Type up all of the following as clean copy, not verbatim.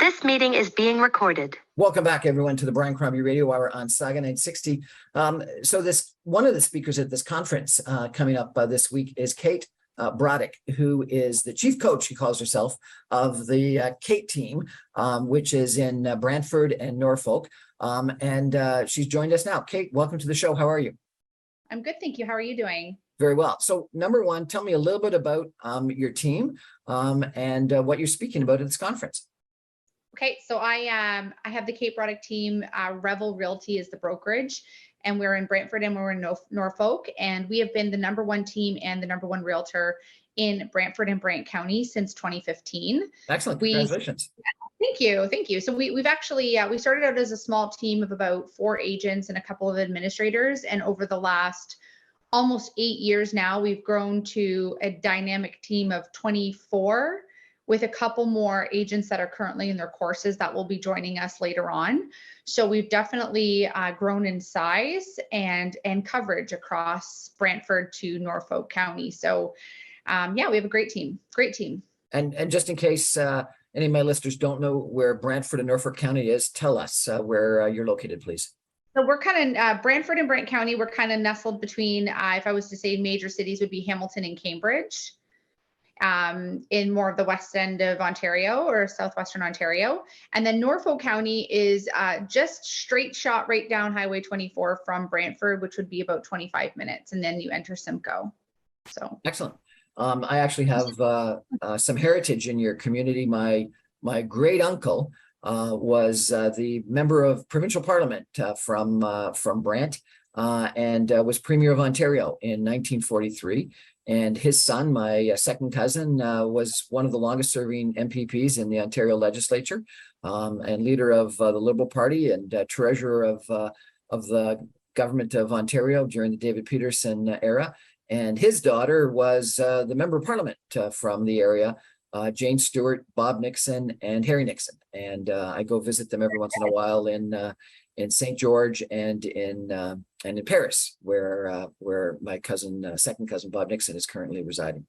This meeting is being recorded. Welcome back, everyone, to the Brian Crombie Radio Hour on Saga 960. So one of the speakers at this conference coming up this week is Kate Broddick, who is the chief coach, she calls herself, of the Kate team, which is in Brantford and Norfolk. And she's joined us now. Kate, welcome to the show. How are you? I'm good, thank you. How are you doing? Very well. So number one, tell me a little bit about your team and what you're speaking about at this conference. Okay, so I have the Kate Broddick team. Revel Realty is the brokerage, and we're in Brantford and we're in Norfolk, and we have been the #1 team and the #1 realtor in Brantford and Brant County since 2015. Excellent. Congratulations. Thank you. So we've actually we started out as a small team of about 4 agents and a couple of administrators, and over the last almost 8 years now, we've grown to a dynamic team of 24. With a couple more agents that are currently in their courses that will be joining us later on. So we've definitely grown in size and coverage across Brantford to Norfolk County. So yeah, we have a great team. And just in case any of my listeners don't know where Brantford and Norfolk County is, tell us where you're located, please. So we're kind of Brantford and Brant County. We're kind of nestled between, if I was to say major cities, would be Hamilton and Cambridge. In more of the west end of Ontario or southwestern Ontario. And then Norfolk County is just straight shot right down Highway 24 from Brantford, which would be about 25 minutes. And then you enter Simcoe. So excellent. I actually have some heritage in your community. My great uncle was the member of provincial parliament from Brant and was Premier of Ontario in 1943. And his son, my second cousin, was one of the longest serving MPPs in the Ontario legislature and leader of the Liberal Party and treasurer of the government of Ontario during the David Peterson era. And his daughter was the member of parliament from the area, Jane Stewart, Bob Nixon, and Harry Nixon. And I go visit them every once in a while in St. George and in Paris, where my second cousin Bob Nixon is currently residing.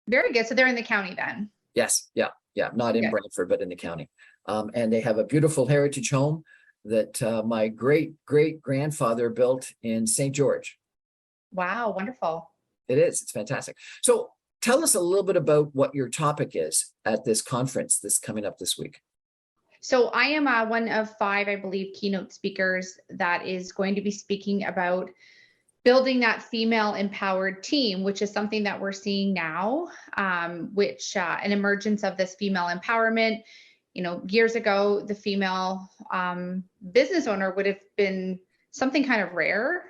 Very good. So they're in the county then. Yes, yeah, not in Brantford, but in the county. And they have a beautiful heritage home that my great grandfather built in St. George. Wow, wonderful. It is. It's fantastic. So tell us a little bit about what your topic is at this conference that's coming up this week. So I am one of 5, I believe, keynote speakers that is going to be speaking about building that female empowered team, which is something that we're seeing now, which an emergence of this female empowerment. You know, years ago, the female business owner would have been something kind of rare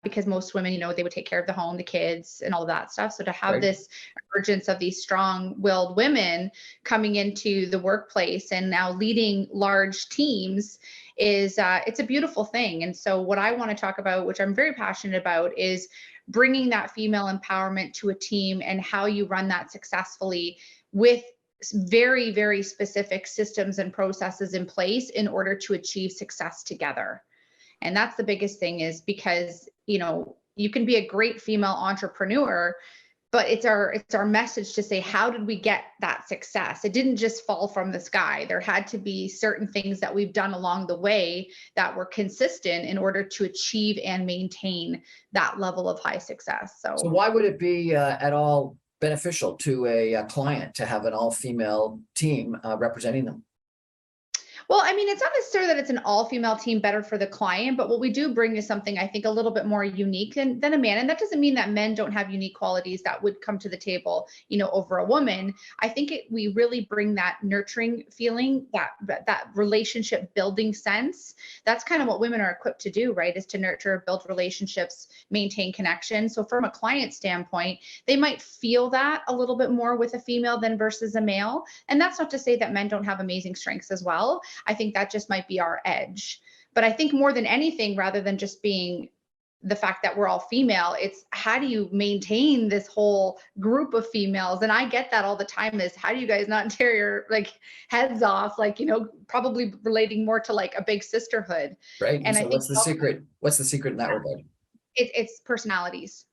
because most women, you know, they would take care of the home, the kids, and all of that stuff. So to have this emergence of these strong-willed women coming into the workplace and now leading large teams is it's a beautiful thing. And so what I want to talk about, which I'm very passionate about, is bringing that female empowerment to a team and how you run that successfully with very, very specific systems and processes in place in order to achieve success together. And that's the biggest thing, is because, you know, you can be a great female entrepreneur, but it's our message to say, how did we get that success? It didn't just fall from the sky. There had to be certain things that we've done along the way that were consistent in order to achieve and maintain that level of high success. So why would it be at all beneficial to a client to have an all-female team representing them? Well, I mean, it's not necessarily that it's an all-female team better for the client, but what we do bring is something I think a little bit more unique than a man. And that doesn't mean that men don't have unique qualities that would come to the table, you know, over a woman. I think we really bring that nurturing feeling, that relationship building sense. That's kind of what women are equipped to do, right? Is to nurture, build relationships, maintain connection. So from a client standpoint, they might feel that a little bit more with a female than versus a male. And that's not to say that men don't have amazing strengths as well. I think that just might be our edge. But I think more than anything, rather than just being the fact that we're all female, it's how do you maintain this whole group of females? And I get that all the time, is how do you guys not tear your heads off, you know, probably relating more to like a big sisterhood. Right. And so I think what's the secret? What's the secret in that regard? It's personalities.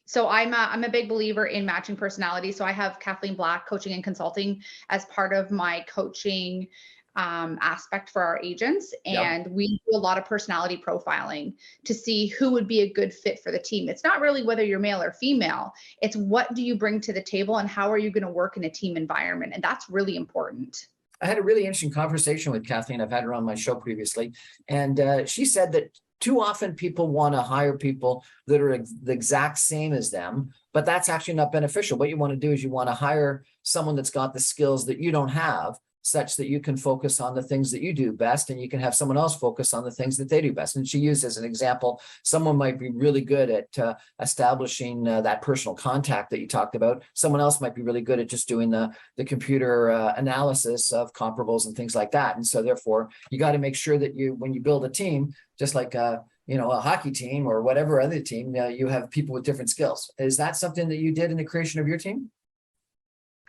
So I'm a big believer in matching personality. So I have Kathleen Black coaching and consulting as part of my coaching aspect for our agents. And we do a lot of personality profiling to see who would be a good fit for the team. It's not really whether you're male or female. It's what do you bring to the table and how are you going to work in a team environment? And that's really important. I had a really interesting conversation with Kathleen. I've had her on my show previously. And she said that too often people want to hire people that are the exact same as them, but that's actually not beneficial. What you want to do is you want to hire someone that's got the skills that you don't have, such that you can focus on the things that you do best, and you can have someone else focus on the things that they do best. And she used as an example, someone might be really good at establishing that personal contact that you talked about. Someone else might be really good at just doing the computer analysis of comparables and things like that. And so therefore, you got to make sure that when you build a team, just like a hockey team or whatever other team, you have people with different skills. Is that something that you did in the creation of your team?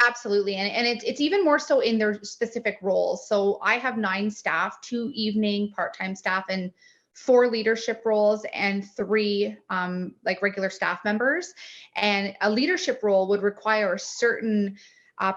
Absolutely. And it's even more so in their specific roles. So I have 9 staff, 2 evening part-time staff and 4 leadership roles and 3 like regular staff members. And a leadership role would require a certain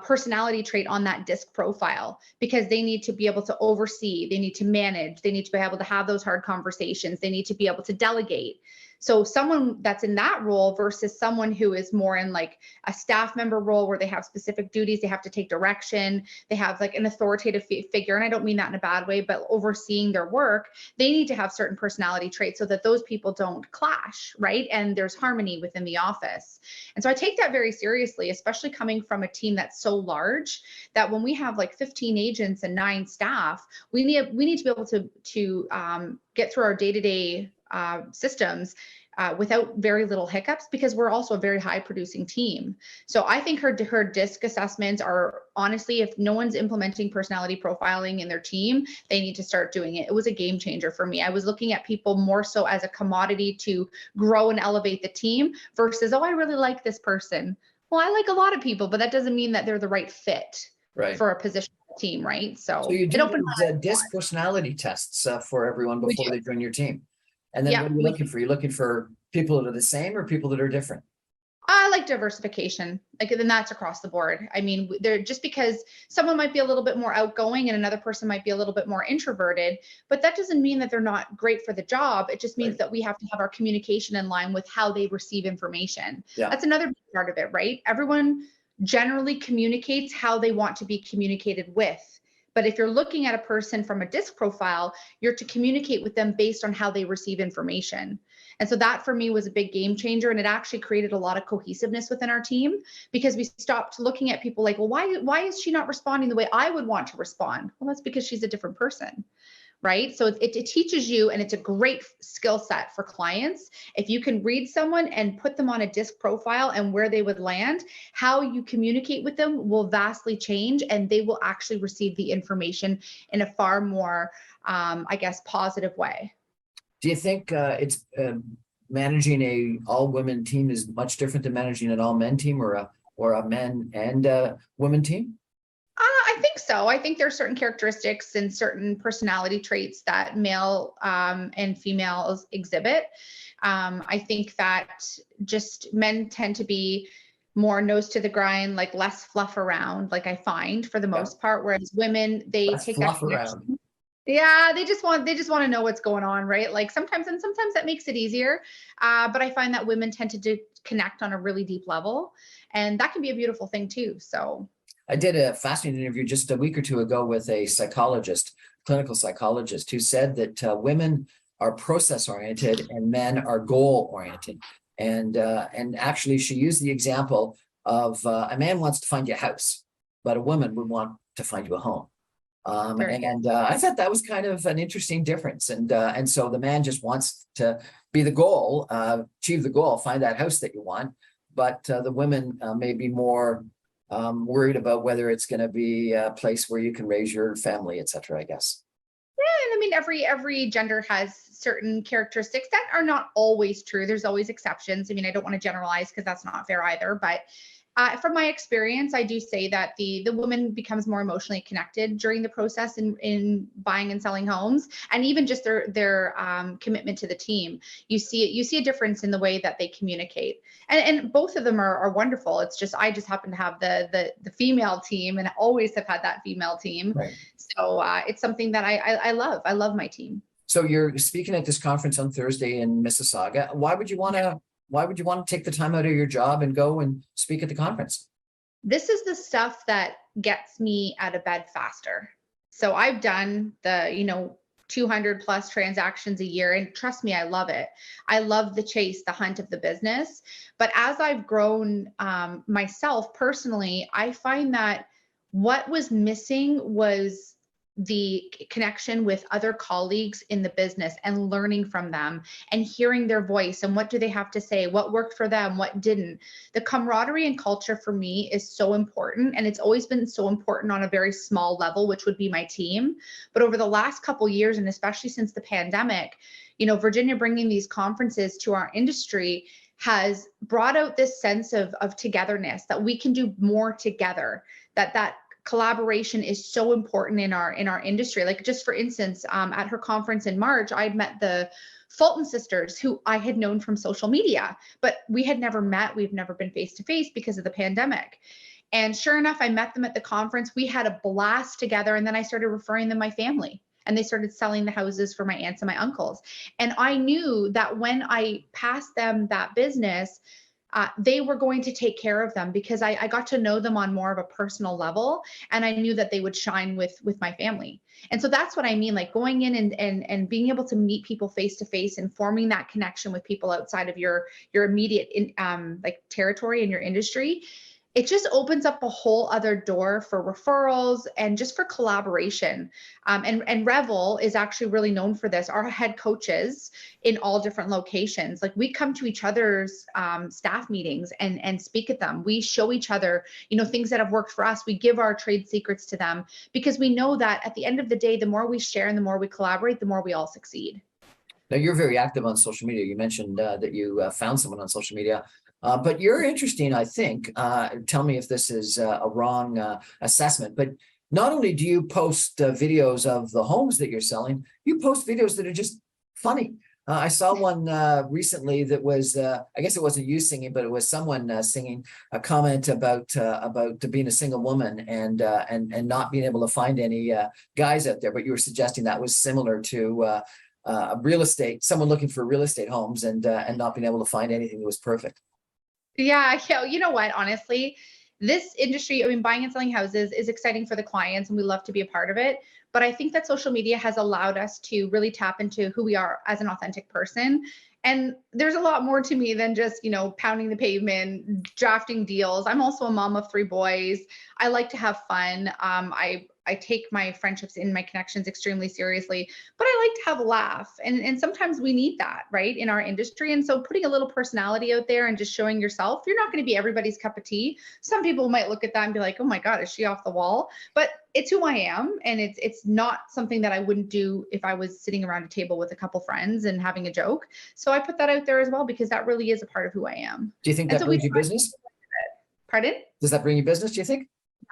personality trait on that DISC profile, because they need to be able to oversee, they need to manage, they need to be able to have those hard conversations, they need to be able to delegate. So someone that's in that role versus someone who is more in like a staff member role where they have specific duties, they have to take direction, they have like an authoritative figure, and I don't mean that in a bad way, but overseeing their work, they need to have certain personality traits so that those people don't clash, right? And there's harmony within the office. And so I take that very seriously, especially coming from a team that's so large that when we have like 15 agents and 9 staff, we need to be able to get through our day-to-day systems without very little hiccups, because we're also a very high producing team. So I think her DISC assessments are, honestly, if no one's implementing personality profiling in their team, they need to start doing it. It was a game changer for me. I was looking at people more so as a commodity to grow and elevate the team versus, oh, I really like this person. Well, I like a lot of people, but that doesn't mean that they're the right fit for a position on the team, right? So you do DISC personality tests for everyone before they join your team. And then what are you looking for? You're looking for people that are the same or people that are different? I like diversification. Then that's across the board. I mean, they're just because someone might be a little bit more outgoing and another person might be a little bit more introverted, but that doesn't mean that they're not great for the job. It just means that we have to have our communication in line with how they receive information. That's another big part of it, right? Everyone generally communicates how they want to be communicated with. But if you're looking at a person from a DISC profile, you're to communicate with them based on how they receive information. And so that for me was a big game changer. And it actually created a lot of cohesiveness within our team, because we stopped looking at people like, well, why is she not responding the way I would want to respond? Well, that's because she's a different person. Right? So it teaches you, and it's a great skill set for clients. If you can read someone and put them on a DISC profile and where they would land, how you communicate with them will vastly change, and they will actually receive the information in a far more, positive way. Do you think it's managing a all-women team is much different than managing an all-men team or a men and women team? I think so. I think there are certain characteristics and certain personality traits that male and females exhibit. I think that just men tend to be more nose to the grind, like less fluff around, like I find for the most part, whereas women, they take that connection. Yeah, they just want to know what's going on, right? Like sometimes that makes it easier. But I find that women tend to connect on a really deep level, and that can be a beautiful thing too. So I did a fascinating interview just a week or two ago with a clinical psychologist, who said that women are process-oriented and men are goal-oriented. And actually, she used the example of a man wants to find you a house, but a woman would want to find you a home. I thought that was kind of an interesting difference. And so the man just wants to be the goal, achieve the goal, find that house that you want. But the women may be more worried about whether it's going to be a place where you can raise your family, et cetera, I guess. Yeah, and I mean, every gender has certain characteristics that are not always true. There's always exceptions. I mean, I don't want to generalize because that's not fair either, but From my experience, I do say that the woman becomes more emotionally connected during the process in buying and selling homes, and even just their commitment to the team. You see a difference in the way that they communicate, and both of them are wonderful. It's just I just happen to have the female team, and I always have had that female team. Right. So it's something that I love. I love my team. So you're speaking at this conference on Thursday in Mississauga. Why would you want to take the time out of your job and go and speak at the conference? This is the stuff that gets me out of bed faster. So I've done the, 200 plus transactions a year. And trust me, I love it. I love the chase, the hunt of the business. But as I've grown myself personally, I find that what was missing was the connection with other colleagues in the business and learning from them and hearing their voice and what do they have to say, what worked for them, what didn't. The camaraderie and culture for me is so important, and it's always been so important on a very small level, which would be my team. But over the last couple of years, and especially since the pandemic, Virginia bringing these conferences to our industry has brought out this sense of togetherness, that we can do more together, that collaboration is so important in our industry. Like, just for instance, at her conference in March, I had met the Fulton sisters, who I had known from social media, but we had never met. We've never been face to face because of the pandemic. And sure enough, I met them at the conference. We had a blast together. And then I started referring them my family, and they started selling the houses for my aunts and my uncles. And I knew that when I passed them that business, they were going to take care of them, because I got to know them on more of a personal level, and I knew that they would shine with my family. And so that's what I mean, like going in and being able to meet people face to face and forming that connection with people outside of your immediate like territory in your industry. It just opens up a whole other door for referrals and just for collaboration. And Revel is actually really known for this. Our head coaches in all different locations, like we come to each other's staff meetings and speak at them. We show each other, things that have worked for us. We give our trade secrets to them, because we know that at the end of the day, the more we share and the more we collaborate, the more we all succeed. Now, you're very active on social media. You mentioned that you found someone on social media. But you're interesting, I think. Tell me if this is a wrong assessment, but not only do you post videos of the homes that you're selling, you post videos that are just funny. I saw one recently that was, I guess it wasn't you singing, but it was someone singing a comment about being a single woman and not being able to find any guys out there. But you were suggesting that was similar to real estate, someone looking for real estate homes and not being able to find anything that was perfect. Yeah, you know what? Honestly, this industry, buying and selling houses is exciting for the clients, and we love to be a part of it. But I think that social media has allowed us to really tap into who we are as an authentic person. And there's a lot more to me than just, pounding the pavement, drafting deals. I'm also a mom of 3 boys. I like to have fun. I take my friendships and my connections extremely seriously, but I like to have a laugh. And sometimes we need that, right, in our industry. And so putting a little personality out there and just showing yourself, you're not going to be everybody's cup of tea. Some people might look at that and be like, oh my God, is she off the wall? But it's who I am. And it's not something that I wouldn't do if I was sitting around a table with a couple friends and having a joke. So I put that out there as well, because that really is a part of who I am. Do you think that brings you business? Pardon? Does that bring you business, do you think?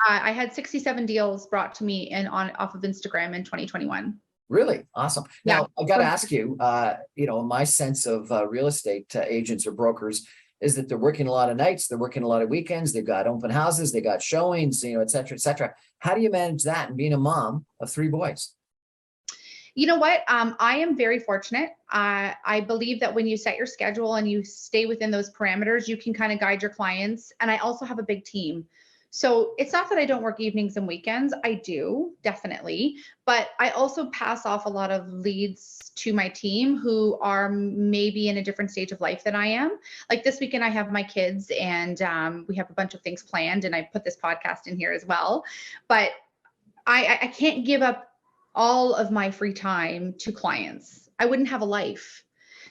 I had 67 deals brought to me off of Instagram in 2021. Really? Awesome. Yeah. Now, I've got to ask you, my sense of real estate agents or brokers is that they're working a lot of nights, they're working a lot of weekends, they've got open houses, they got showings, et cetera, et cetera. How do you manage that and being a mom of 3 boys? You know what? I am very fortunate. I believe that when you set your schedule and you stay within those parameters, you can kind of guide your clients. And I also have a big team. So it's not that I don't work evenings and weekends. I do, definitely. But I also pass off a lot of leads to my team who are maybe in a different stage of life than I am. Like this weekend, I have my kids and we have a bunch of things planned, and I put this podcast in here as well. But I can't give up all of my free time to clients. I wouldn't have a life.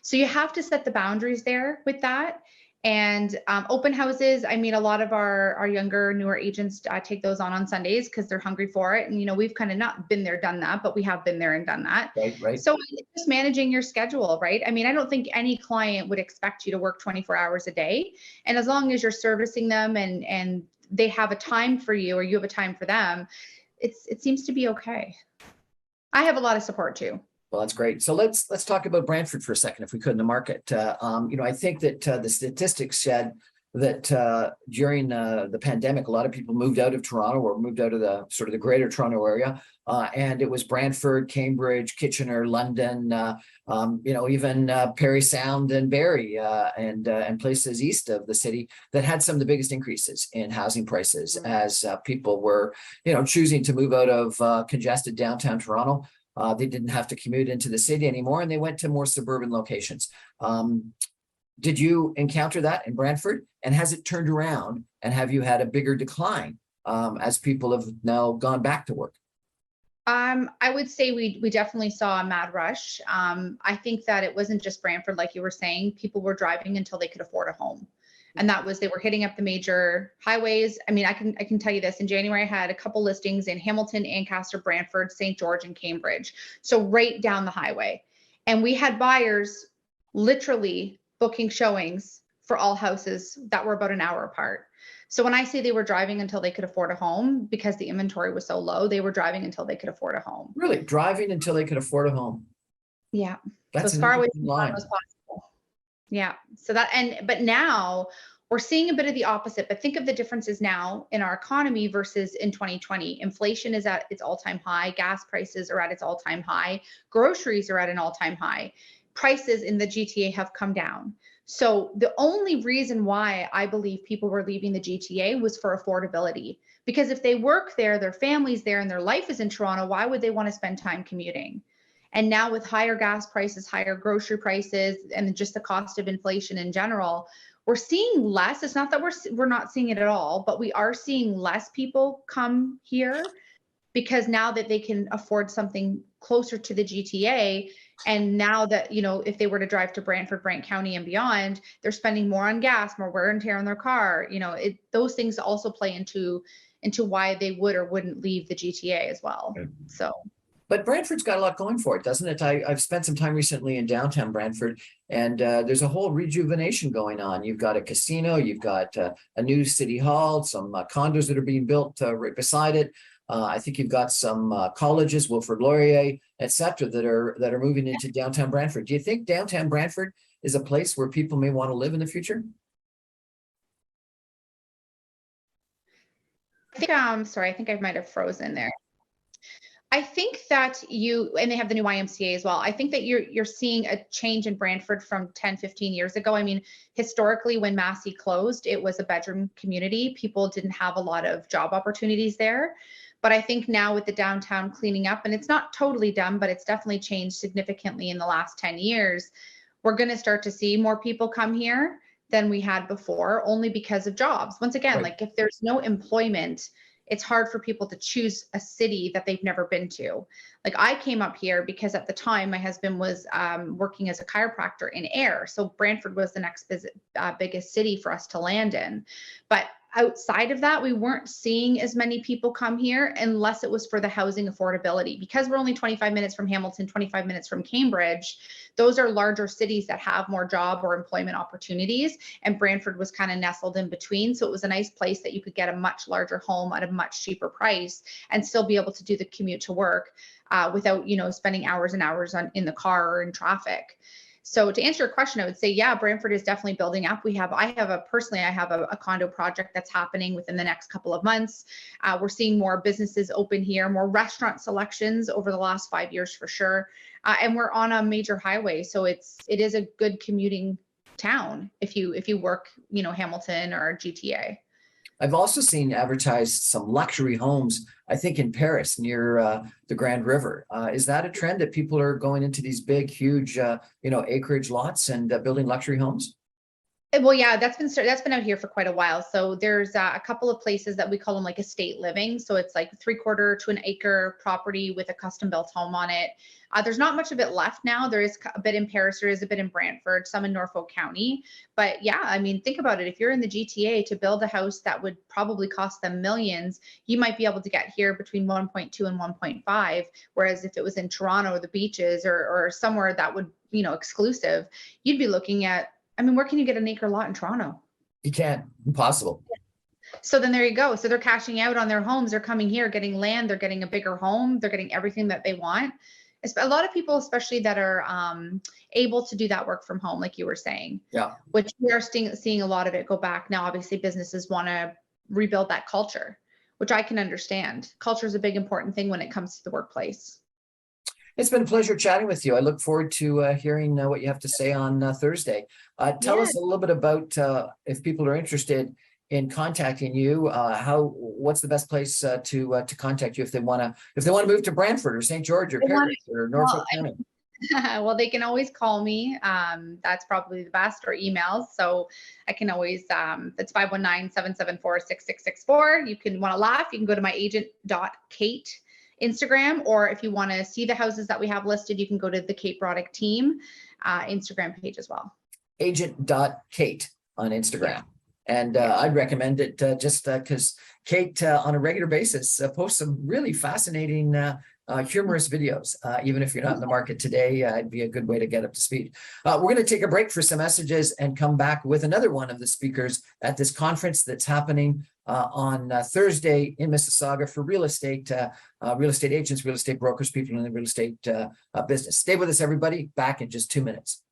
So you have to set the boundaries there with that. And open houses, I mean, a lot of our younger, newer agents take those on Sundays because they're hungry for it. And, we've kind of not been there, done that, but we have been there and done that. Right. So it's just managing your schedule, right? I mean, I don't think any client would expect you to work 24 hours a day. And as long as you're servicing them and they have a time for you or you have a time for them, it seems to be okay. I have a lot of support too. Well, that's great. So let's talk about Brantford for a second, if we could, in the market. I think that the statistics said that during the pandemic, a lot of people moved out of Toronto or moved out of the sort of the greater Toronto area. And it was Brantford, Cambridge, Kitchener, London, even Parry Sound and Barrie and places east of the city that had some of the biggest increases in housing prices as people were, choosing to move out of congested downtown Toronto. They didn't have to commute into the city anymore, and they went to more suburban locations. Did you encounter that in Brantford? And has it turned around? And have you had a bigger decline as people have now gone back to work? I would say we definitely saw a mad rush. I think that it wasn't just Brantford, like you were saying. People were driving until they could afford a home. And that was, they were hitting up the major highways. I mean, I can tell you this, in January, I had a couple listings in Hamilton, Ancaster, Brantford, St. George, and Cambridge. So right down the highway. And we had buyers literally booking showings for all houses that were about an hour apart. So when I say they were driving until they could afford a home, because the inventory was so low, they were driving until they could afford a home. Really? Driving until they could afford a home? Yeah. That's so as far away from home as possible. Yeah. So but now we're seeing a bit of the opposite, but think of the differences now in our economy versus in 2020. Inflation is at its all-time high. Gas prices are at its all-time high. Groceries are at an all-time high. Prices in the GTA have come down. So the only reason why I believe people were leaving the GTA was for affordability. Because if they work there, their family's there, and their life is in Toronto, why would they want to spend time commuting? And now with higher gas prices, higher grocery prices, and just the cost of inflation in general, we're seeing less. It's not that we're not seeing it at all, but we are seeing less people come here because now that they can afford something closer to the GTA. And now that, if they were to drive to Brantford, Brant County and beyond, they're spending more on gas, more wear and tear on their car. Those things also play into why they would or wouldn't leave the GTA as well. Okay. So. But Brantford's got a lot going for it, doesn't it? I've spent some time recently in downtown Brantford, and there's a whole rejuvenation going on. You've got a casino, you've got a new city hall, some condos that are being built right beside it. I think you've got some colleges, Wilfrid Laurier, et cetera, that are moving into downtown Brantford. Do you think downtown Brantford is a place where people may want to live in the future? I think I might have frozen there. I think that and they have the new YMCA as well. I think that you're seeing a change in Brantford from 10, 15 years ago. I mean, historically, when Massey closed, it was a bedroom community. People didn't have a lot of job opportunities there. But I think now with the downtown cleaning up, and it's not totally done, but it's definitely changed significantly in the last 10 years, we're going to start to see more people come here than we had before, only because of jobs. Once again, Right. Like if there's no employment, it's hard for people to choose a city that they've never been to. Like I came up here because at the time my husband was working as a chiropractor in Ayr. So Brantford was the next biggest city for us to land in. But outside of that, we weren't seeing as many people come here unless it was for the housing affordability. Because we're only 25 minutes from Hamilton, 25 minutes from Cambridge, those are larger cities that have more job or employment opportunities. And Brantford was kind of nestled in between. So it was a nice place that you could get a much larger home at a much cheaper price and still be able to do the commute to work without, spending hours and hours in the car or in traffic. So to answer your question, I would say, yeah, Brantford is definitely building up. I have a condo project that's happening within the next couple of months. We're seeing more businesses open here, more restaurant selections over the last 5 years for sure. And we're on a major highway. So it is a good commuting town if you work, Hamilton or GTA. I've also seen advertised some luxury homes, I think in Paris near the Grand River. Is that a trend that people are going into these big, huge, acreage lots and building luxury homes? Well, yeah, that's been out here for quite a while. So there's a couple of places that we call them like estate living. So it's like 3/4 to an acre property with a custom built home on it. There's not much of it left now. There is a bit in Paris, there is a bit in Brantford, some in Norfolk County. But yeah, I mean, think about it. If you're in the GTA to build a house that would probably cost them millions, you might be able to get here between 1.2 and 1.5. Whereas if it was in Toronto or the beaches or somewhere that would, exclusive, you'd be looking at, I mean, where can you get an acre lot in Toronto? You can't, impossible. So then there you go. So they're cashing out on their homes. They're coming here, getting land. They're getting a bigger home. They're getting everything that they want. It's a lot of people, especially that are able to do that work from home, like you were saying. Yeah. Which we are seeing a lot of it go back now. Obviously, businesses want to rebuild that culture, which I can understand. Culture is a big important thing when it comes to the workplace. It's been a pleasure chatting with you. I look forward to hearing what you have to say on Thursday. Tell us a little bit about if people are interested in contacting you. What's the best place to contact you if they want to move to Brantford or St. George or Paris or Norfolk County? Well, they can always call me. That's probably the best, or emails. So I can always, that's 519-774-6664. You can want to laugh. You can go to my agent.kate Instagram, or if you want to see the houses that we have listed, you can go to the Kate Broddick team Instagram page as well. Agent.kate on Instagram. And I'd recommend it just because Kate on a regular basis posts some really fascinating humorous videos. Even if you're not in the market today, it'd be a good way to get up to speed. We're going to take a break for some messages and come back with another one of the speakers at this conference that's happening on Thursday in Mississauga for real estate agents, real estate brokers, people in the real estate business. Stay with us, everybody. Back in just 2 minutes.